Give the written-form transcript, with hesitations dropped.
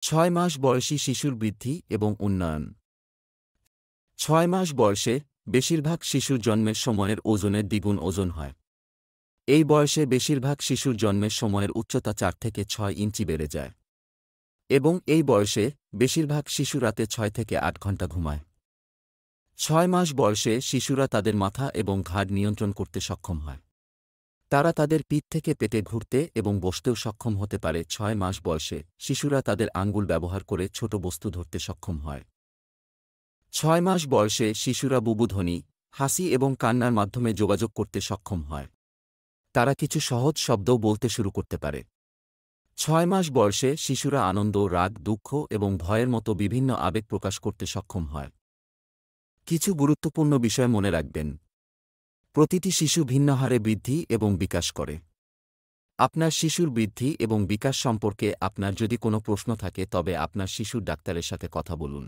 6 মাস বয়সী শিশুর বৃদ্ধি এবং উন্নয়ন। 6 মাস বয়সে বেশিরভাগ শিশুর জন্মের সময়ের ওজনের দ্বিগুণ ওজন হয়। এই বয়সে বেশিরভাগ শিশুর জন্মের সময়ের উচ্চতা 4 থেকে 6 ইঞ্চি বেড়ে যায়। এবং এই বয়সে বেশিরভাগ শিশু রাতে 6 থেকে 8 ঘণ্টা ঘুমায়। 6 মাস বয়সে শিশুরা তাদের মাথা এবং ঘাড় নিয়ন্ত্রণ করতে সক্ষম হয়। তারা তাদের পিঠ থেকে পেটে ঘুরতে এবং বসতেও সক্ষম হতে পারে। 6 মাস বয়সে শিশুরা তাদের আঙ্গুল ব্যবহার করে ছোট বস্তু ধরতে সক্ষম হয়। 6 মাস বয়সে শিশুরা বুবুধ্বনি, হাসি এবং কান্নার মাধ্যমে যোগাযোগ করতে সক্ষম হয়। তারা কিছু সহজ শব্দও বলতে শুরু করতে পারে। 6 মাস বয়সে শিশুরা আনন্দ, রাগ, দুঃখ এবং ভয়ের মতো বিভিন্ন আবেগ প্রকাশ করতে সক্ষম হয়। কিছু গুরুত্বপূর্ণ বিষয় মনে রাখবেন। প্রতিটি শিশু ভিন্ন হারে বৃদ্ধি এবং বিকাশ করে। আপনার শিশুর বৃদ্ধি এবং বিকাশ সম্পর্কে আপনার যদি কোনো প্রশ্ন থাকে তবে আপনার শিশুর ডাক্তারের সাথে কথা বলুন।